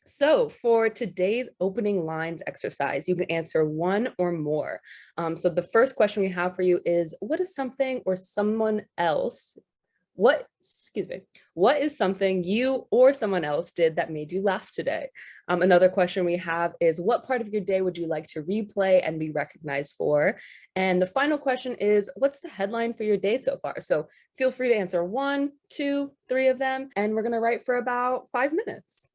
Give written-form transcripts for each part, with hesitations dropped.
So for today's opening lines exercise, you can answer one or more. So the first question we have for you is, what is something or someone else, what is something you or someone else did that made you laugh today? Another question we have is, what part of your day would you like to replay and be recognized for? And the final question is, what's the headline for your day so far? So feel free to answer one, two, three of them, and we're gonna write for about 5 minutes.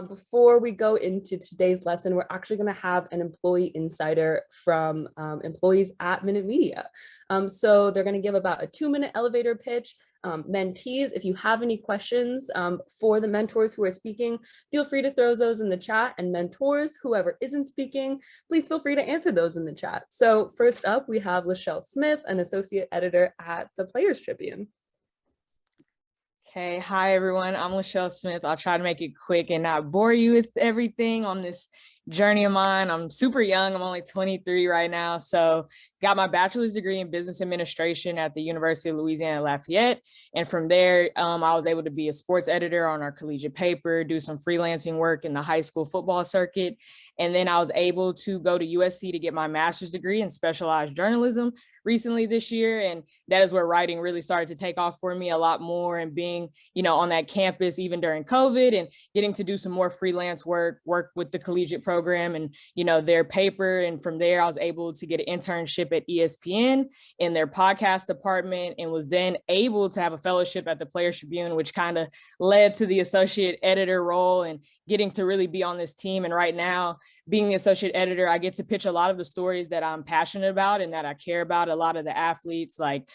Before we go into today's lesson, we're actually going to have an employee insider from employees at Minute Media. So they're going to give about a 2-minute elevator pitch. Mentees, if you have any questions for the mentors who are speaking, feel free to throw those in the chat. And mentors, whoever isn't speaking, please feel free to answer those in the chat. So first up, we have Lachelle Smith, an associate editor at the Players Tribune. Okay, hi everyone, I'm Lachelle Smith. I'll try to make it quick and not bore you with everything on this journey of mine. I'm super young, I'm only 23 right now. So got my bachelor's degree in business administration at the University of Louisiana Lafayette. And from there, I was able to be a sports editor on our collegiate paper, do some freelancing work in the high school football circuit. And then I was able to go to USC to get my master's degree in specialized journalism recently this year. And that is where writing really started to take off for me a lot more, and being, on that campus, even during COVID, and getting to do some more freelance work with the collegiate program and, their paper. And from there, I was able to get an internship at ESPN in their podcast department, and was then able to have a fellowship at the Players Tribune, which kind of led to the associate editor role and getting to really be on this team. And right now, being the associate editor, I get to pitch a lot of the stories that I'm passionate about and that I care about. A lot of the athletes like,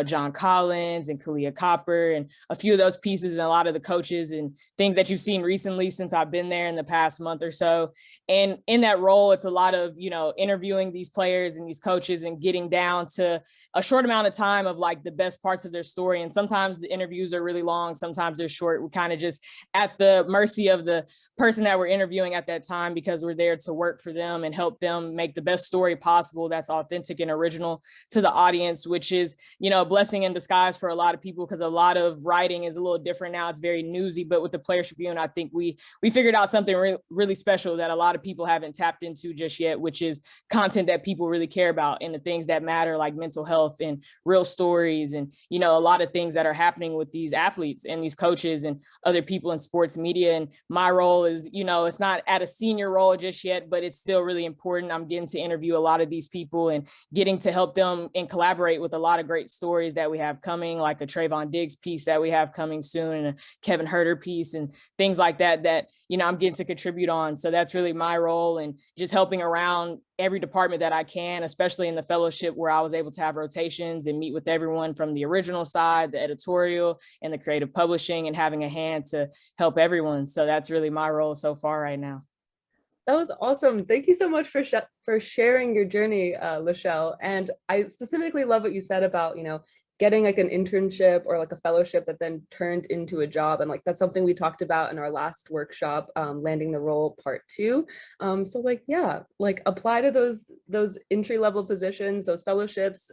John Collins and Kalia Copper, and a few of those pieces, and a lot of the coaches and things that you've seen recently since I've been there in the past month or so. And in that role, it's a lot of, interviewing these players and these coaches and getting down to a short amount of time of like the best parts of their story. And sometimes the interviews are really long, sometimes they're short. We're kind of just at the mercy of the person that we're interviewing at that time, because we're there to work for them and help them make the best story possible that's authentic and original to the audience, which is, a blessing in disguise for a lot of people, because a lot of writing is a little different now. It's very newsy, but with the Players Tribune, I think we figured out something really special that a lot of people haven't tapped into just yet, which is content that people really care about and the things that matter, like mental health and real stories, and, a lot of things that are happening with these athletes and these coaches and other people in sports media. And my role is, it's not at a senior role just yet, but it's still really important. I'm getting to interview a lot of these people and getting to help them and collaborate with a lot of great stories that we have coming, like a Trayvon Diggs piece that we have coming soon, and a Kevin Herter piece, and things like that, I'm getting to contribute on. So that's really my role, and just helping around every department that I can, especially in the fellowship, where I was able to have rotations and meet with everyone from the original side, the editorial, and the creative publishing, and having a hand to help everyone. So that's really my role so far right now. That was awesome. Thank you so much for sharing your journey, Lachelle. And I specifically love what you said about, getting like an internship or like a fellowship that then turned into a job. And like, that's something we talked about in our last workshop, Landing the Role Part 2. So like, yeah, like apply to those entry-level positions, those fellowships,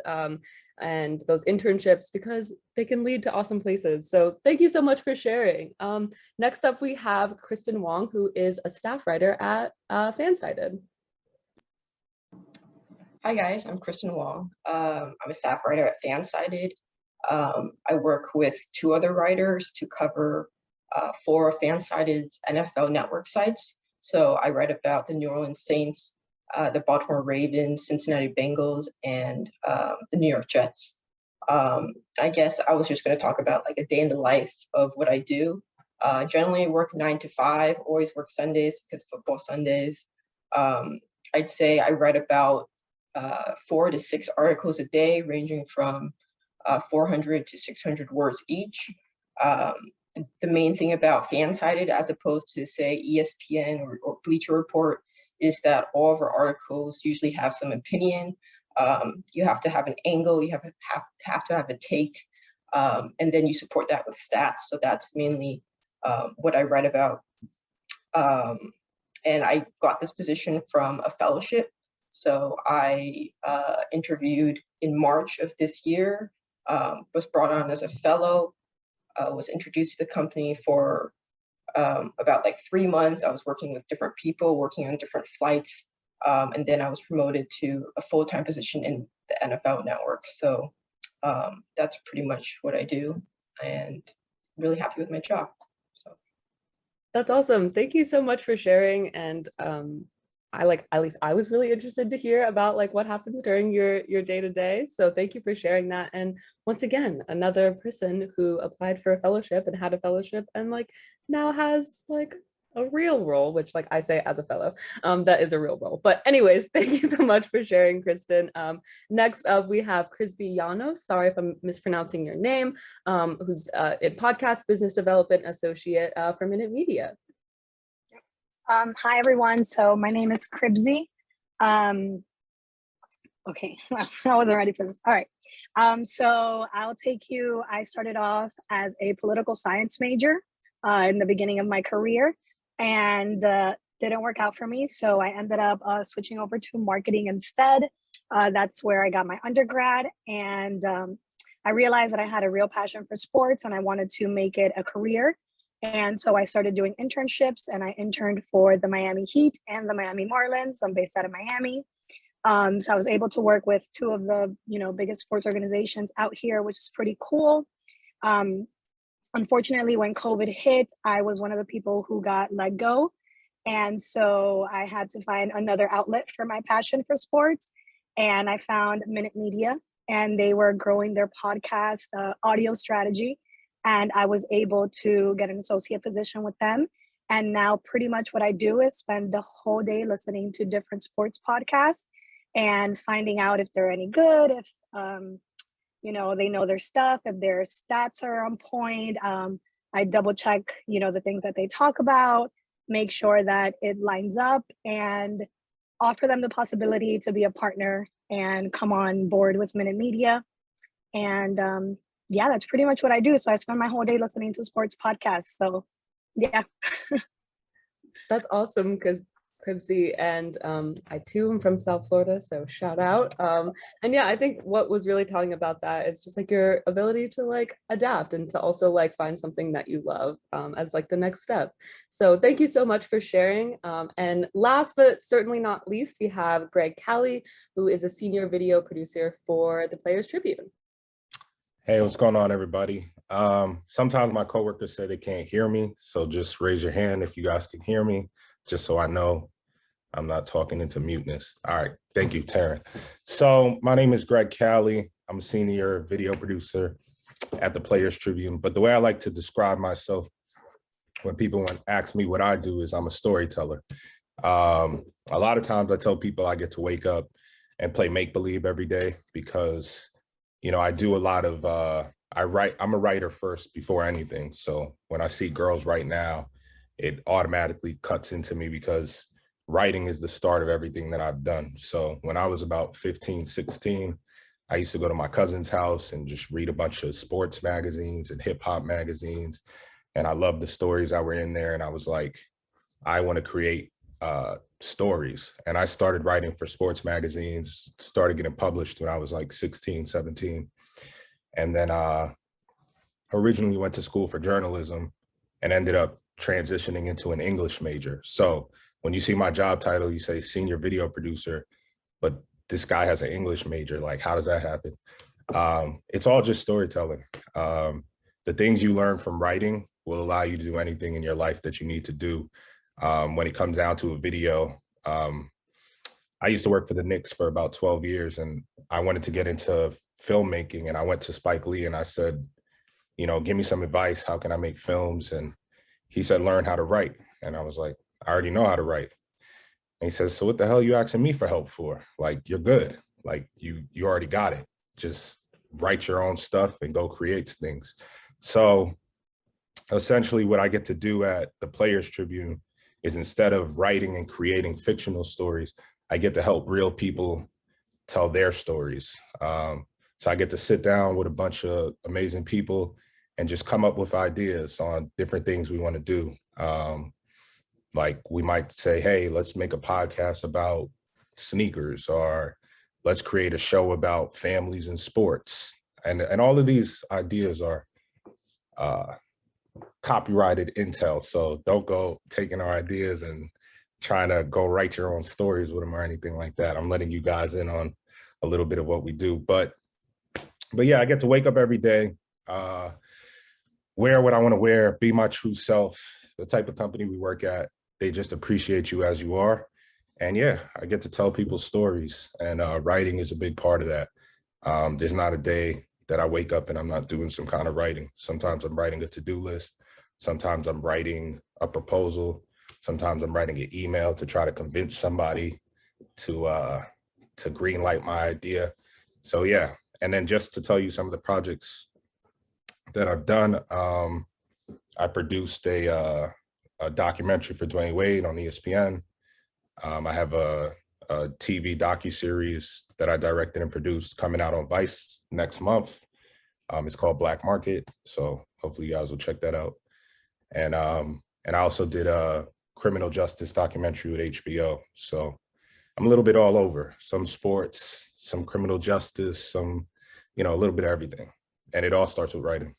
and those internships, because they can lead to awesome places. So thank you so much for sharing. Next up, we have Kristen Wong, who is a staff writer at Fansided. Hi guys, I'm Kristen Wong. I'm a staff writer at Fansided. I work with 2 other writers to cover 4 of Fansided's NFL network sites. So I write about the New Orleans Saints, the Baltimore Ravens, Cincinnati Bengals, and the New York Jets. I guess I was just going to talk about like a day in the life of what I do. Generally work 9 to 5, always work Sundays because football Sundays. I'd say I write about 4 to 6 articles a day, ranging from 400 to 600 words each. The main thing about Fansided, as opposed to say ESPN or Bleacher Report, is that all of our articles usually have some opinion. You have to have an angle, you have to have a take, and then you support that with stats. So that's mainly what I write about. And I got this position from a fellowship. So I interviewed in March of this year, was brought on as a fellow, was introduced to the company for about like 3 months. I was working with different people, working on different flights. And then I was promoted to a full-time position in the NFL network. So that's pretty much what I do, and really happy with my job. So That's awesome. Thank you so much for sharing. And at least I was really interested to hear about like what happens during your day-to-day. So thank you for sharing that. And once again, another person who applied for a fellowship and had a fellowship and like now has like a real role, which like I say as a fellow, that is a real role. But anyways, thank you so much for sharing, Kristen. Next up, we have Krisbe Llanos. Sorry if I'm mispronouncing your name, who's in podcast business development associate for Minute Media. Hi, everyone. So my name is Krisbe. Okay, I wasn't ready for this. All right. So I started off as a political science major in the beginning of my career, and didn't work out for me. So I ended up switching over to marketing instead. That's where I got my undergrad. And I realized that I had a real passion for sports and I wanted to make it a career. And so I started doing internships, and I interned for the Miami Heat and the Miami Marlins. I'm based out of Miami. So I was able to work with two of the biggest sports organizations out here, which is pretty cool. Unfortunately, when COVID hit, I was one of the people who got let go. And so I had to find another outlet for my passion for sports. And I found Minute Media, and they were growing their podcast audio strategy. And I was able to get an associate position with them. And now pretty much what I do is spend the whole day listening to different sports podcasts and finding out if they're any good, if they know their stuff, if their stats are on point. I double check, the things that they talk about, make sure that it lines up, and offer them the possibility to be a partner and come on board with Minute Media. And yeah, that's pretty much what I do. So I spend my whole day listening to sports podcasts. So yeah. That's awesome, because Krisbe, and I too am from South Florida, so shout out. And yeah, I think what was really telling about that is just like your ability to like adapt and to also like find something that you love as like the next step. So thank you so much for sharing. And last but certainly not least, we have Greg Callie, who is a senior video producer for the Players Tribune. Hey, what's going on, everybody? Sometimes my coworkers say they can't hear me, so just raise your hand if you guys can hear me, just so I know I'm not talking into muteness. All right, thank you, Taryn. So my name is Greg Callie. I'm a senior video producer at the Players Tribune, but the way I like to describe myself when people ask me what I do is I'm a storyteller. A lot of times I tell people I get to wake up and play make-believe every day because I do a lot of, I'm a writer first before anything. So when I see girls right now, it automatically cuts into me because writing is the start of everything that I've done. So when I was about 15, 16, I used to go to my cousin's house and just read a bunch of sports magazines and hip hop magazines. And I loved the stories that were in there. And I was like, I want to create stories. And I started writing for sports magazines, started getting published when I was like 16, 17. And then originally went to school for journalism and ended up transitioning into an English major. So when you see my job title, you say senior video producer, but this guy has an English major. Like, how does that happen? It's all just storytelling. The things you learn from writing will allow you to do anything in your life that you need to do. When it comes down to a video, I used to work for the Knicks for about 12 years, and I wanted to get into filmmaking, and I went to Spike Lee and I said, give me some advice. How can I make films? And he said, learn how to write. And I was like, I already know how to write. And he says, so what the hell are you asking me for help for? Like, you're good. Like, you already got it. Just write your own stuff and go create things. So essentially what I get to do at the Players Tribune is instead of writing and creating fictional stories, I get to help real people tell their stories. So I get to sit down with a bunch of amazing people and just come up with ideas on different things we want to do. Like we might say, hey, let's make a podcast about sneakers, or let's create a show about families and sports. And all of these ideas are copyrighted intel. So don't go taking our ideas and trying to go write your own stories with them or anything like that. I'm letting you guys in on a little bit of what we do. But yeah, I get to wake up every day, wear what I want to wear, be my true self. The type of company we work at, they just appreciate you as you are. And yeah, I get to tell people stories, and writing is a big part of that. There's not a day that I wake up and I'm not doing some kind of writing. Sometimes I'm writing a to-do list. Sometimes I'm writing a proposal. Sometimes I'm writing an email to try to convince somebody to green light my idea. So yeah, and then just to tell you some of the projects that I've done, I produced a documentary for Dwayne Wade on ESPN. I have a TV docuseries that I directed and produced coming out on Vice next month. It's called Black Market, so hopefully you guys will check that out. And I also did a criminal justice documentary with HBO. So I'm a little bit all over, some sports, some criminal justice, some, a little bit of everything. And it all starts with writing.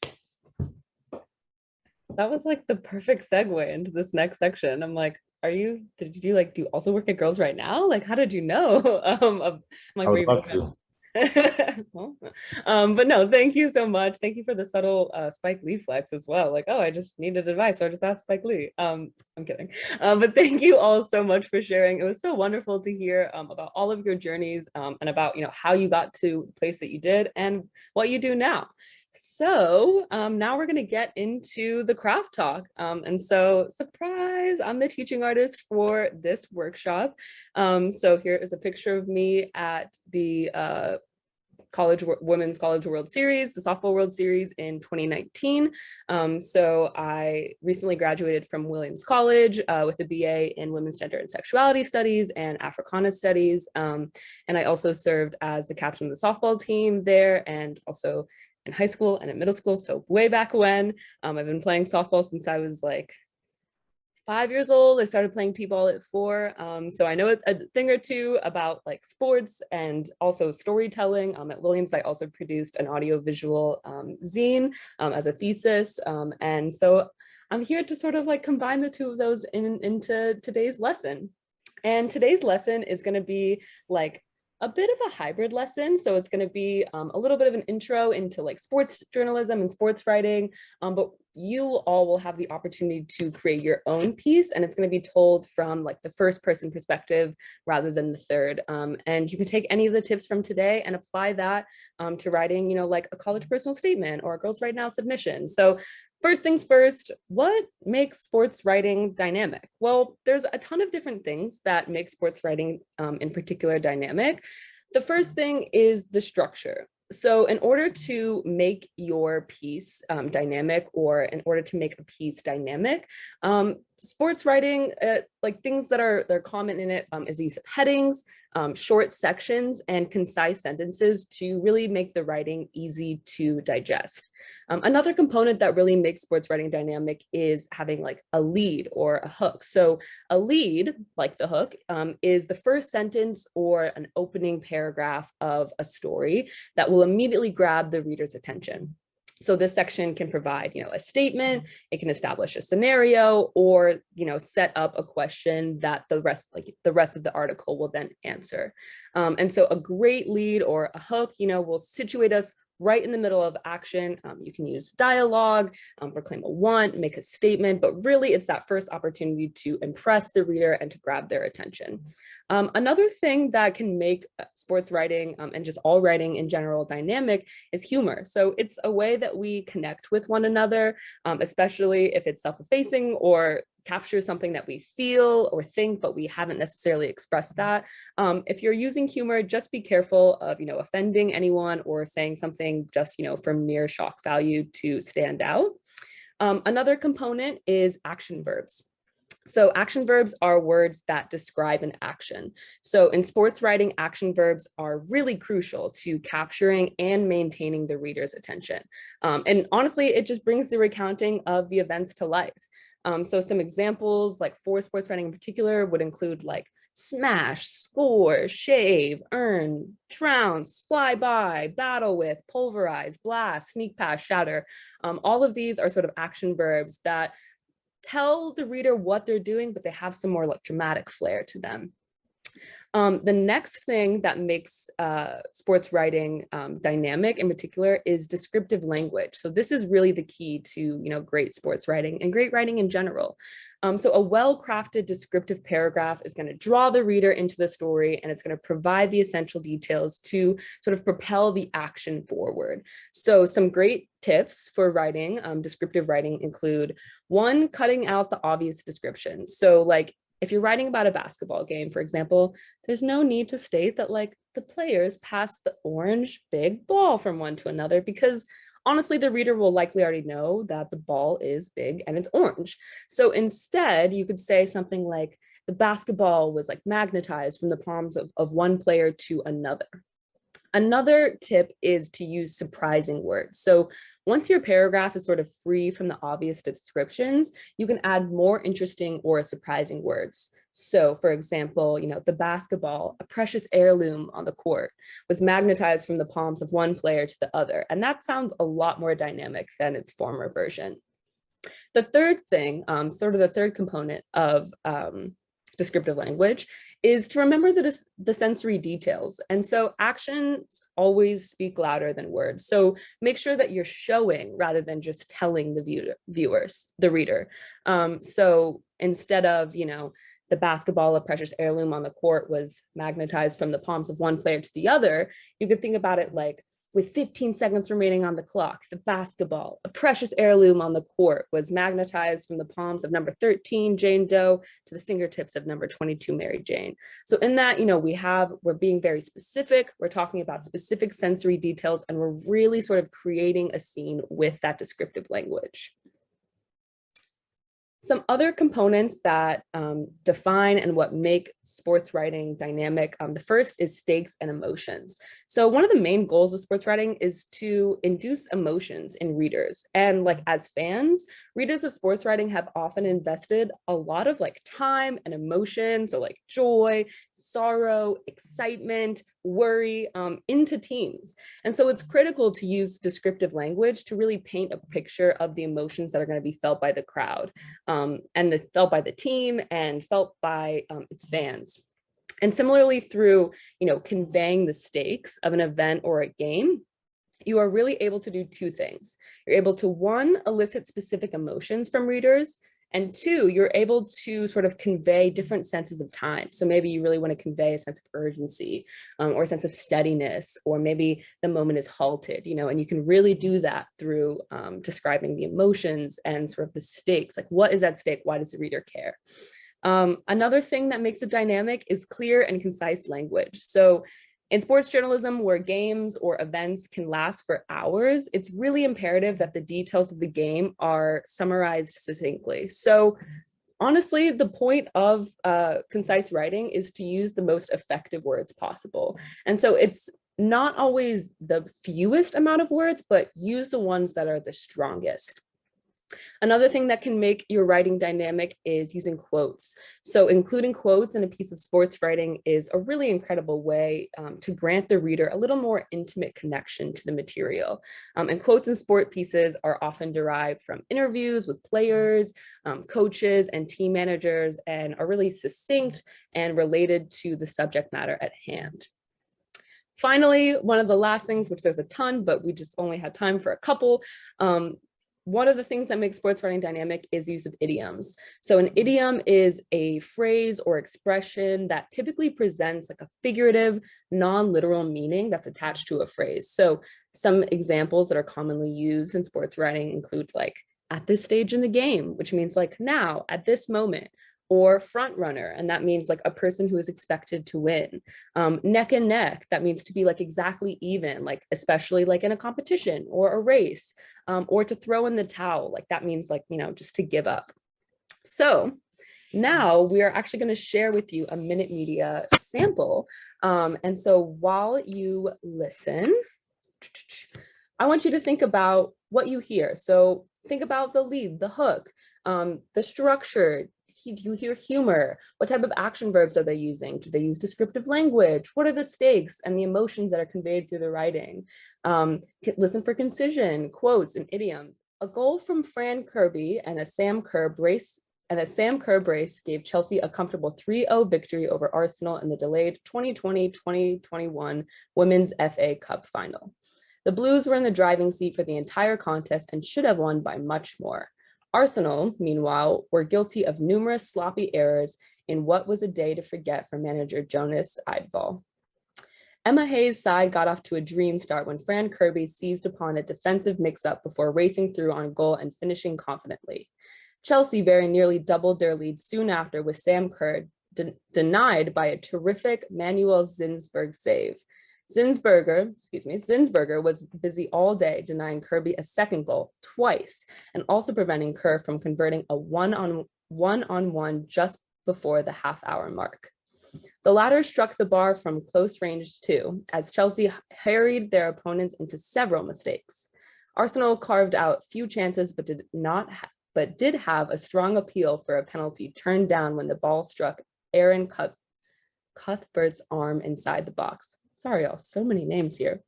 That was like the perfect segue into this next section. I'm like, did you like, do you also work at Girls Right Now? Like, how did you know? I'm like, I would love to. Well, but no, thank you so much. Thank you for the subtle Spike Lee flex as well. Like, oh, I just needed advice, so I just asked Spike Lee. I'm kidding. But thank you all so much for sharing. It was so wonderful to hear about all of your journeys and about, how you got to the place that you did and what you do now. So now we're going to get into the craft talk. And so, surprise, I'm the teaching artist for this workshop. So here is a picture of me at the Women's College World Series, the Softball World Series in 2019. So I recently graduated from Williams College with a BA in Women's Gender and Sexuality Studies and Africana Studies. And I also served as the captain of the softball team there, and also in high school and in middle school, so way back when. I've been playing softball since I was like 5 years old. I started playing t-ball at 4. So I know a thing or two about like sports and also storytelling. At Williams, I also produced an audiovisual zine as a thesis. And so I'm here to sort of like combine the two of those into today's lesson. And today's lesson is going to be like a bit of a hybrid lesson. So it's going to be a little bit of an intro into like sports journalism and sports writing, but you all will have the opportunity to create your own piece, and it's going to be told from like the first person perspective rather than the third. And you can take any of the tips from today and apply that to writing, like a college personal statement or a Girls Right Now submission. So first things first, what makes sports writing dynamic? Well, there's a ton of different things that make sports writing in particular dynamic. The first thing is the structure. So in order to make your piece dynamic, or in order to make a piece dynamic, sports writing, like things that are common in it is the use of headings, short sections, and concise sentences to really make the writing easy to digest. Another component that really makes sports writing dynamic is having like a lead or a hook. So a lead, like the hook, is the first sentence or an opening paragraph of a story that will immediately grab the reader's attention. So this section can provide, a statement, it can establish a scenario, or, set up a question that the rest of the article will then answer. And so a great lead or a hook, will situate us right in the middle of action. You can use dialogue, proclaim a want, make a statement, but really it's that first opportunity to impress the reader and to grab their attention. Another thing that can make sports writing and just all writing in general dynamic is humor. So it's a way that we connect with one another, especially if it's self-effacing or capture something that we feel or think, but we haven't necessarily expressed that. If you're using humor, just be careful of, offending anyone or saying something just, for mere shock value to stand out. Another component is action verbs. So action verbs are words that describe an action. So in sports writing, action verbs are really crucial to capturing and maintaining the reader's attention. And honestly, it just brings the recounting of the events to life. So some examples, like for sports writing in particular, would include like smash, score, shave, earn, trounce, fly by, battle with, pulverize, blast, sneak past, shatter. All of these are sort of action verbs that tell the reader what they're doing, but they have some more like dramatic flair to them. The next thing that makes sports writing dynamic in particular is descriptive language. So this is really the key to, great sports writing and great writing in general. So a well-crafted descriptive paragraph is going to draw the reader into the story, and it's going to provide the essential details to sort of propel the action forward. So some great tips for writing, descriptive writing include: one, cutting out the obvious descriptions. So like, if you're writing about a basketball game, for example, there's no need to state that like the players pass the orange big ball from one to another, because honestly, the reader will likely already know that the ball is big and it's orange. So instead, you could say something like, the basketball was like magnetized from the palms of one player to another. Another tip is to use surprising words. So once your paragraph is sort of free from the obvious descriptions, you can add more interesting or surprising words. So for example, the basketball, a precious heirloom on the court, was magnetized from the palms of one player to the other. And that sounds a lot more dynamic than its former version. The third thing, sort of the third component of descriptive language, is to remember the sensory details. And so actions always speak louder than words. So make sure that you're showing rather than just telling the reader. So instead of, the basketball, a precious heirloom on the court, was magnetized from the palms of one player to the other, you could think about it like, with 15 seconds remaining on the clock, the basketball, a precious heirloom on the court, was magnetized from the palms of number 13, Jane Doe, to the fingertips of number 22, Mary Jane. So in that, we're being very specific. We're talking about specific sensory details, and we're really sort of creating a scene with that descriptive language. Some other components that define and what make sports writing dynamic, the first is stakes and emotions. So one of the main goals of sports writing is to induce emotions in readers. And like, as fans, readers of sports writing have often invested a lot of like time and emotion, so like joy, sorrow, excitement, worry, into teams. And so it's critical to use descriptive language to really paint a picture of the emotions that are going to be felt by the crowd, and felt by the team and felt by its fans. And similarly, through conveying the stakes of an event or a game, you are really able to do two things. You're able to, one, elicit specific emotions from readers, and two, you're able to sort of convey different senses of time. So maybe you really want to convey a sense of urgency, or a sense of steadiness, or maybe the moment is halted, and you can really do that through describing the emotions and sort of the stakes. Like, what is at stake? Why does the reader care? Another thing that makes it dynamic is clear and concise language. So in sports journalism, where games or events can last for hours, it's really imperative that the details of the game are summarized succinctly. So honestly, the point of concise writing is to use the most effective words possible. And so it's not always the fewest amount of words, but use the ones that are the strongest. Another thing that can make your writing dynamic is using quotes. So including quotes in a piece of sports writing is a really incredible way to grant the reader a little more intimate connection to the material. And quotes in sport pieces are often derived from interviews with players, coaches, and team managers, and are really succinct and related to the subject matter at hand. Finally, one of the last things, which there's a ton, but we just only had time for a couple, one of the things that makes sports writing dynamic is use of idioms. So an idiom is a phrase or expression that typically presents like a figurative, non-literal meaning that's attached to a phrase. So some examples that are commonly used in sports writing include like, at this stage in the game, which means like now, at this moment, or front runner, and that means like a person who is expected to win. Neck and neck, that means to be like exactly even, like especially like in a competition or a race, or to throw in the towel, like that means like, just to give up. So now we are actually going to share with you a Minute Media sample. And so while you listen, I want you to think about what you hear. So think about the lead, the hook, the structure. do you hear humor? What type of action verbs are they using? Do they use descriptive language? What are the stakes and the emotions that are conveyed through the writing? Listen for concision, quotes, and idioms. A goal from Fran Kirby and a Sam Kerr brace gave Chelsea a comfortable 3-0 victory over Arsenal in the delayed 2020-2021 Women's FA Cup final. The Blues were in the driving seat for the entire contest and should have won by much more. Arsenal, meanwhile, were guilty of numerous sloppy errors in what was a day to forget for manager Jonas Eidval. Emma Hayes' side got off to a dream start when Fran Kirby seized upon a defensive mix-up before racing through on goal and finishing confidently. Chelsea very nearly doubled their lead soon after, with Sam Kerr denied by a terrific Manuel Zinsberg save. Zinsberger was busy all day, denying Kirby a second goal twice, and also preventing Kerr from converting a one-on-one just before the half-hour mark. The latter struck the bar from close range too, as Chelsea harried their opponents into several mistakes. Arsenal carved out few chances, but did have a strong appeal for a penalty turned down when the ball struck Aaron Cuthbert's arm inside the box. Sorry, y'all, so many names here.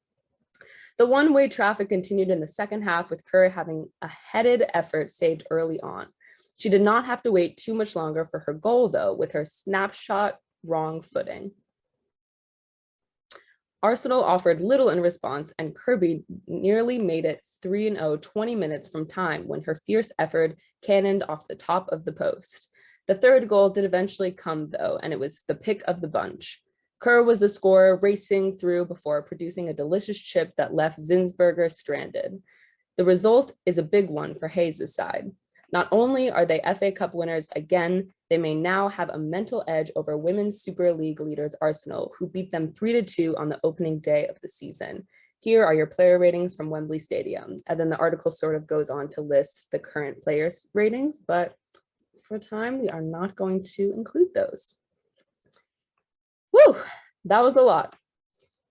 The one-way traffic continued in the second half, with Kerr having a headed effort saved early on. She did not have to wait too much longer for her goal, though, with her snapshot wrong footing. Arsenal offered little in response, and Kirby nearly made it 3-0 20 minutes from time when her fierce effort cannoned off the top of the post. The third goal did eventually come, though, and it was the pick of the bunch. Kerr was the scorer, racing through before producing a delicious chip that left Zinsberger stranded. The result is a big one for Hayes' side. Not only are they FA Cup winners again, they may now have a mental edge over Women's Super League leaders Arsenal, who beat them 3-2 on the opening day of the season. Here are your player ratings from Wembley Stadium. And then the article sort of goes on to list the current players' ratings, but for time, we are not going to include those. Whew, that was a lot.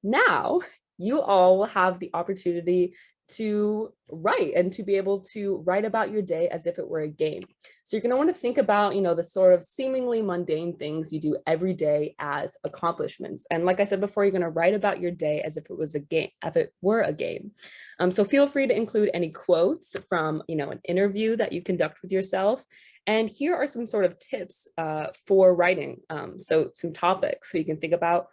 Now, you all will have the opportunity to write and to be able to write about your day as if it were a game. So you're going to want to think about, the sort of seemingly mundane things you do every day as accomplishments. And like I said before, you're going to write about your day as if it was a game, if it were a game. So feel free to include any quotes from, an interview that you conduct with yourself. And here are some sort of tips for writing. So some topics so you can think about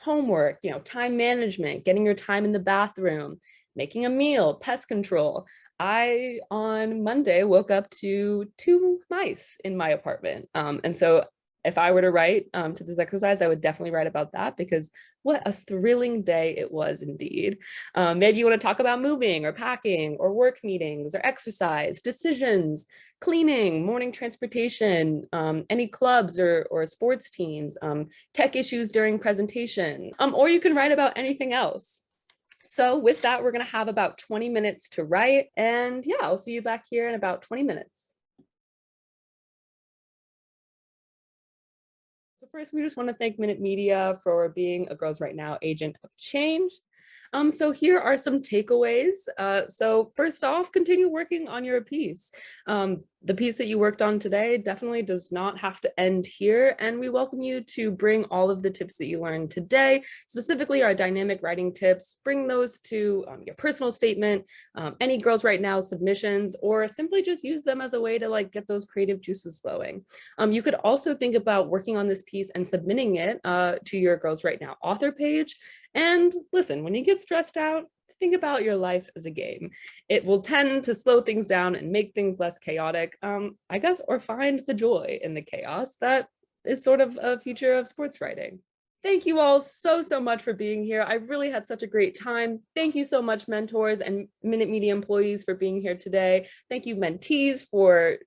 homework, time management, getting your time in the bathroom, making a meal, pest control. I, on Monday, woke up to 2 mice in my apartment. And so if I were to write to this exercise, I would definitely write about that, because what a thrilling day it was indeed. Maybe you want to talk about moving or packing or work meetings or exercise, decisions, cleaning, morning transportation, any clubs or sports teams, tech issues during presentation, or you can write about anything else. So with that, we're going to have about 20 minutes to write. And yeah, I'll see you back here in about 20 minutes. So first, we just want to thank Minute Media for being a Girls Right Now agent of change. So here are some takeaways. So first off, continue working on your piece. The piece that you worked on today definitely does not have to end here, and we welcome you to bring all of the tips that you learned today, specifically our dynamic writing tips, bring those to your personal statement, any Girls Right Now submissions, or simply just use them as a way to get those creative juices flowing. You could also think about working on this piece and submitting it to your Girls Right Now author page. And listen, when you get stressed out, think about your life as a game. It will tend to slow things down and make things less chaotic, I guess, or find the joy in the chaos that is sort of a feature of sports writing. Thank you all so much for being here. I really had such a great time. Thank you so much, mentors and Minute Media employees, for being here today. Thank you, mentees, for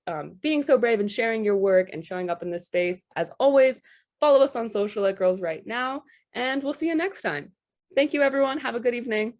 being so brave and sharing your work and showing up in this space. As always, follow us on social at Girls Right Now, and we'll see you next time. Thank you, everyone. Have a good evening.